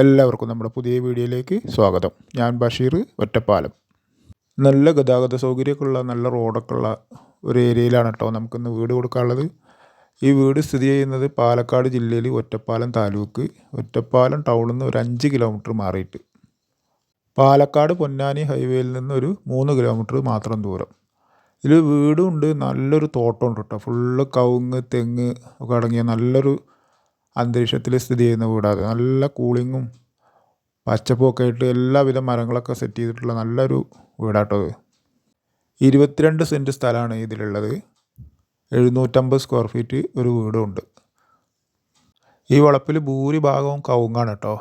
എല്ലാവർക്കും നമ്മുടെ പുതിയ വീഡിയോയിലേക്ക് സ്വാഗതം. ഞാൻ ബഷീർ, ഒറ്റപ്പാലം. നല്ല ഗതാഗത സൗകര്യമൊക്കെയുള്ള നല്ല റോഡൊക്കെ ഉള്ള ഒരു ഏരിയയിലാണ് കേട്ടോ നമുക്കിന്ന് വീട് കൊടുക്കാനുള്ളത്. ഈ വീട് സ്ഥിതി ചെയ്യുന്നത് പാലക്കാട് ജില്ലയിൽ ഒറ്റപ്പാലം താലൂക്ക്, ഒറ്റപ്പാലം ടൗണിൽ നിന്ന് ഒരു 5 കിലോമീറ്റർ മാറിയിട്ട്. പാലക്കാട് പൊന്നാനി ഹൈവേയിൽ നിന്ന് ഒരു 3 കിലോമീറ്റർ മാത്രം ദൂരം. ഇതിൽ വീടും ഉണ്ട്, നല്ലൊരു തോട്ടമുണ്ട് കേട്ടോ. ഫുള്ള് കവുങ്ങ്, തെങ്ങ് ഒക്കെ അടങ്ങിയ നല്ലൊരു അന്തരീക്ഷത്തിൽ സ്ഥിതി ചെയ്യുന്ന വീടാണ്. നല്ല കൂളിങ്ങും പച്ചപ്പൊക്കെ ആയിട്ട് എല്ലാവിധ മരങ്ങളൊക്കെ സെറ്റ് ചെയ്തിട്ടുള്ള നല്ലൊരു വീടാട്ടോ അത്. 22 സെൻറ്റ് സ്ഥലമാണ് ഇതിലുള്ളത്. 750 സ്ക്വയർ ഫീറ്റ് ഒരു വീടുമുണ്ട്. ഈ വളപ്പിൽ ഭൂരിഭാഗവും കവുങ്ങാണ് കേട്ടോ.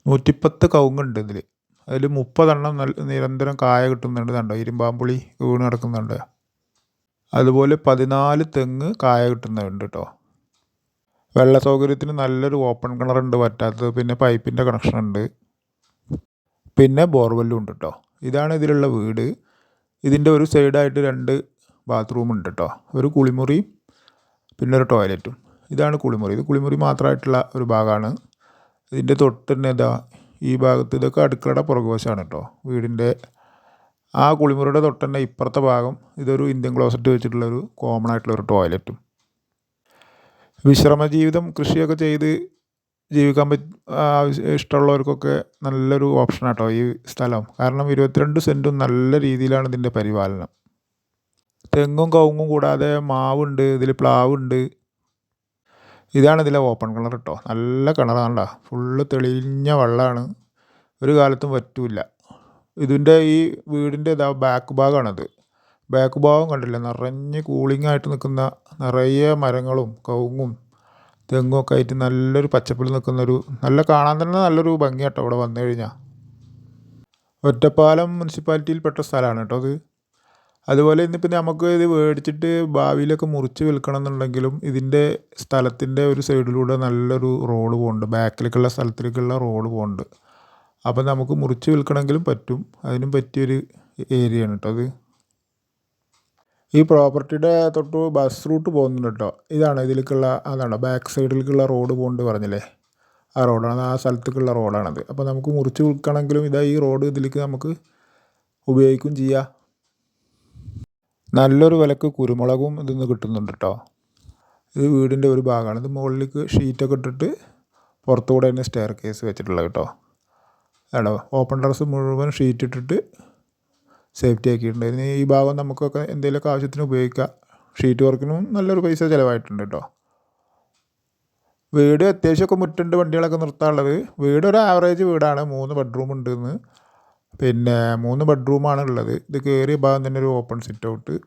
110 കവുങ്ങുണ്ട് ഇതിൽ. അതിൽ 30 നിരന്തരം കായ കിട്ടുന്നുണ്ട്. കണ്ടോ, ഇരുമ്പാമ്പുളി വീണ് കിടക്കുന്നുണ്ട്. അതുപോലെ 14 തെങ്ങ് കായ കിട്ടുന്നുണ്ട് കേട്ടോ. വെള്ള സൗകര്യത്തിന് നല്ലൊരു ഓപ്പൺ കിണറുണ്ട് വറ്റാത്തത്. പിന്നെ പൈപ്പിൻ്റെ കണക്ഷൻ ഉണ്ട്. പിന്നെ ബോർവെല്ലും ഉണ്ട് കേട്ടോ. ഇതാണ് ഇതിലുള്ള വീട്. ഇതിൻ്റെ ഒരു സൈഡായിട്ട് 2 ബാത്റൂം ഉണ്ട് കേട്ടോ. ഒരു കുളിമുറിയും പിന്നെ ഒരു ടോയ്ലറ്റും. ഇതാണ് കുളിമുറി. ഇത് കുളിമുറി മാത്രമായിട്ടുള്ള ഒരു ഭാഗമാണ്. ഇതിൻ്റെ തൊട്ട് തന്നെ ഈ ഭാഗത്ത് ഇതൊക്കെ അടുക്കളയുടെ പുറകുവശമാണ് കേട്ടോ. വീടിൻ്റെ ആ കുളിമുറിയുടെ തൊട്ട് തന്നെ ഇപ്പുറത്തെ ഭാഗം ഇതൊരു ഇന്ത്യൻ ക്ലോസറ്റ് വെച്ചിട്ടുള്ളൊരു കോമൺ ആയിട്ടുള്ളൊരു ടോയ്ലറ്റും. വിശ്രമ ജീവിതം, കൃഷിയൊക്കെ ചെയ്ത് ജീവിക്കാൻ ഇഷ്ടമുള്ളവർക്കൊക്കെ നല്ലൊരു ഓപ്ഷനാട്ടോ ഈ സ്ഥലം. കാരണം 22 സെൻറ്റും നല്ല രീതിയിലാണ് ഇതിൻ്റെ പരിപാലനം. തെങ്ങും കവുങ്ങും കൂടാതെ മാവുണ്ട്, ഇതിൽ പ്ലാവുണ്ട്. ഇതാണ് ഇതിലെ ഓപ്പൺ കിണർ കേട്ടോ. നല്ല കിണറാണ്ട, ഫുള്ള് തെളിഞ്ഞ വെള്ളമാണ്, ഒരു കാലത്തും വറ്റില്ല. ഇതിൻ്റെ ഈ വീടിൻ്റെ ബാക്ക് ഭാഗമാണത്. ബാക്ക് ഭാഗം കണ്ടില്ല, നിറഞ്ഞ് കൂളിംഗ് ആയിട്ട് നിൽക്കുന്ന നിറയെ മരങ്ങളും കവുങ്ങും തെങ്ങും ഒക്കെ ആയിട്ട് നല്ലൊരു പച്ചപ്പിൽ നിൽക്കുന്നൊരു നല്ല കാണാൻ തന്നെ നല്ലൊരു ഭംഗിയാട്ടോ ഇവിടെ വന്നു കഴിഞ്ഞാൽ. ഒറ്റപ്പാലം മുനിസിപ്പാലിറ്റിയിൽപ്പെട്ട സ്ഥലമാണ് കേട്ടോ അത്. അതുപോലെ ഇന്നിപ്പോൾ നമുക്ക് ഇത് മേടിച്ചിട്ട് ഭാവിയിലൊക്കെ മുറിച്ച് വിൽക്കണം എന്നുണ്ടെങ്കിലും ഇതിൻ്റെ സ്ഥലത്തിൻ്റെ ഒരു സൈഡിലൂടെ നല്ലൊരു റോഡ് പോകുന്നുണ്ട്. ബാക്കിലേക്കുള്ള സ്ഥലത്തിലേക്കുള്ള റോഡ് പോകുന്നുണ്ട്. അപ്പം നമുക്ക് മുറിച്ച് വിൽക്കണമെങ്കിലും പറ്റും. അതിനും പറ്റിയൊരു ഏരിയയാണ് കേട്ടോ അത്. ഈ പ്രോപ്പർട്ടിയുടെ തൊട്ട് ബസ് റൂട്ട് പോകുന്നുണ്ട് കേട്ടോ. ഇതാണ് ഇതിലേക്കുള്ള, അതാണ് ബാക്ക് സൈഡിലേക്കുള്ള റോഡ് പോകുന്നുണ്ട് പറഞ്ഞില്ലേ, ആ റോഡാണ്, ആ സ്ഥലത്തേക്കുള്ള റോഡാണത്. അപ്പോൾ നമുക്ക് മുറിച്ച് വിൽക്കണമെങ്കിലും ഈ റോഡ് ഇതിലേക്ക് നമുക്ക് ഉപയോഗിക്കും ചെയ്യാം. നല്ലൊരു വിലക്ക് കുരുമുളകും ഇതിന്ന് കിട്ടുന്നുണ്ട് കേട്ടോ. ഇത് വീടിൻ്റെ ഒരു ഭാഗമാണ്. ഇത് മുകളിലേക്ക് ഷീറ്റൊക്കെ ഇട്ടിട്ട് പുറത്തുകൂടെ തന്നെ സ്റ്റെയർ കേസ് വെച്ചിട്ടുള്ളത് കേട്ടോ. ആണോ, ഓപ്പൺ ടെറസ് മുഴുവൻ ഷീറ്റ് ഇട്ടിട്ട് സേഫ്റ്റി ആക്കിയിട്ടുണ്ട്. ഇനി ഈ ഭാഗം നമുക്കൊക്കെ എന്തെങ്കിലുമൊക്കെ ആവശ്യത്തിന് ഉപയോഗിക്കാം. ഷീറ്റ് വർക്കിനും നല്ലൊരു പൈസ ചിലവായിട്ടുണ്ട് കേട്ടോ. വീട് അത്യാവശ്യമൊക്കെ മുറ്റുണ്ട്, വണ്ടികളൊക്കെ നിർത്താനുള്ളത്. വീട് ഒരു ആവറേജ് വീടാണ്. 3 ബെഡ്റൂം ഉണ്ടെന്ന്. പിന്നെ 3 ബെഡ്റൂമാണ് ഉള്ളത്. ഇത് കയറിയ ഭാഗം തന്നെ ഒരു ഓപ്പൺ സിറ്റ് ഔട്ട്.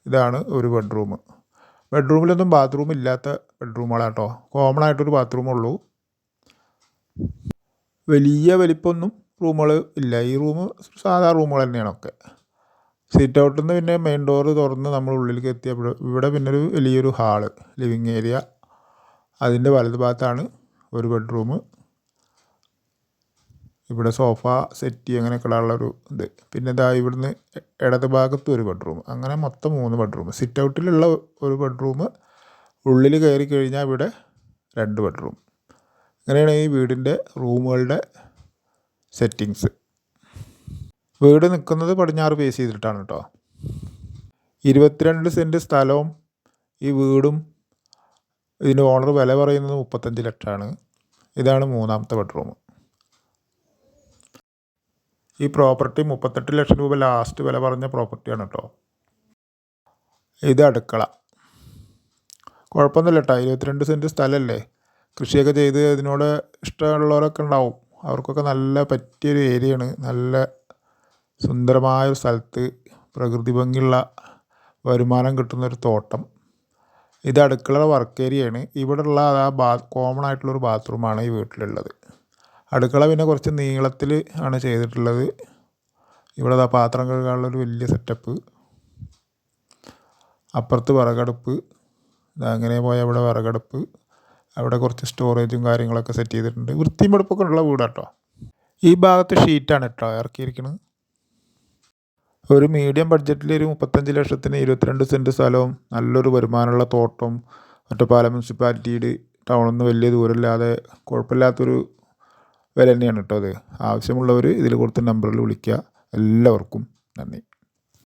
ഇതാണ് ഒരു ബെഡ്റൂം. ബെഡ്റൂമിലൊന്നും ബാത്റൂം ഇല്ലാത്ത ബെഡ്റൂമുകളാണ് കേട്ടോ. കോമൺ ആയിട്ടൊരു ബാത്റൂമുള്ളൂ. വലിയ വലിപ്പമൊന്നും റൂമുകൾ ഇല്ല. ഈ റൂം സാധാ റൂമുകൾ തന്നെയാണ് ഒക്കെ. സിറ്റ് ഔട്ടിൽ നിന്ന് പിന്നെ മെയിൻ ഡോറ് തുറന്ന് നമ്മൾ ഉള്ളിലേക്ക് എത്തിയപ്പോൾ ഇവിടെ പിന്നെ ഒരു വലിയൊരു ഹാള്, ലിവിങ് ഏരിയ. അതിൻ്റെ വലത് ഭാഗത്താണ് ഒരു ബെഡ്റൂം. ഇവിടെ സോഫ സെറ്റ് അങ്ങനെയൊക്കെ ഉള്ളൊരു ഇത്. പിന്നെ ഇവിടുന്ന് ഇടത് ഭാഗത്ത് ഒരു ബെഡ്റൂം. അങ്ങനെ മൊത്തം 3 ബെഡ്റൂം. സിറ്റ് ഔട്ടിലുള്ള ഒരു ബെഡ്റൂം, ഉള്ളിൽ കയറി കഴിഞ്ഞാൽ ഇവിടെ 2 ബെഡ്റൂം. ഇങ്ങനെയാണ് ഈ വീടിൻ്റെ റൂമുകളുടെ സെറ്റിങ്സ്. വീട് നിൽക്കുന്നത് പടിഞ്ഞാറ് ഫേസ് ചെയ്തിട്ടാണ് കേട്ടോ. 22 സെൻറ്റ് സ്ഥലവും ഈ വീടും. ഇതിൻ്റെ ഓണർ വില പറയുന്നത് 35 ലക്ഷമാണ്. ഇതാണ് 3ാമത്തെ ബെഡ്റൂം. ഈ പ്രോപ്പർട്ടി 38 ലക്ഷം രൂപ ലാസ്റ്റ് വില പറഞ്ഞ പ്രോപ്പർട്ടിയാണ് കേട്ടോ. ഇത് അടുക്കള. കുഴപ്പമൊന്നുമില്ല കേട്ടോ. 22 സെൻറ്റ് സ്ഥലമല്ലേ, കൃഷിയൊക്കെ ചെയ്ത് ഇതിനോട് ഇഷ്ടമുള്ളവരൊക്കെ ഉണ്ടാവും. അവർക്കൊക്കെ നല്ല പറ്റിയൊരു ഏരിയയാണ്. നല്ല സുന്ദരമായൊരു സ്ഥലത്ത് പ്രകൃതി ഭംഗിയുള്ള വരുമാനം കിട്ടുന്നൊരു തോട്ടം. ഇത് അടുക്കളയുടെ വർക്ക് ഏരിയയാണ്. ഇവിടെയുള്ള കോമൺ ആയിട്ടുള്ളൊരു ബാത്റൂമാണ് ഈ വീട്ടിലുള്ളത്. അടുക്കള പിന്നെ കുറച്ച് നീളത്തിൽ ആണ് ചെയ്തിട്ടുള്ളത്. ഇവിടെ പാത്രം കഴുകാനുള്ളൊരു വലിയ സെറ്റപ്പ്. അപ്പുറത്ത് വിറകടുപ്പ്. അങ്ങനെ പോയാൽ ഇവിടെ വിറകടുപ്പ്. അവിടെ കുറച്ച് സ്റ്റോറേജും കാര്യങ്ങളൊക്കെ സെറ്റ് ചെയ്തിട്ടുണ്ട്. വൃത്തിയും വെടുപ്പൊക്കെ ഉള്ള വീടാട്ടോ. ഈ ഭാഗത്ത് ഷീറ്റാണ് കേട്ടോ ഇറക്കിയിരിക്കുന്നത്. ഒരു മീഡിയം ബഡ്ജറ്റിൽ ഒരു 35 ലക്ഷത്തിന് 22 സെൻറ്റ് സ്ഥലവും നല്ലൊരു വരുമാനമുള്ള തോട്ടം, ഒറ്റപ്പാലം മുനിസിപ്പാലിറ്റിയുടെ ടൗണിൽ നിന്ന് വലിയ ദൂരമില്ലാതെ കുഴപ്പമില്ലാത്തൊരു വില തന്നെയാണ് കേട്ടോ അത്. ആവശ്യമുള്ളവർ ഇതിൽ കൊടുത്ത നമ്പറിൽ വിളിക്കുക. എല്ലാവർക്കും നന്ദി.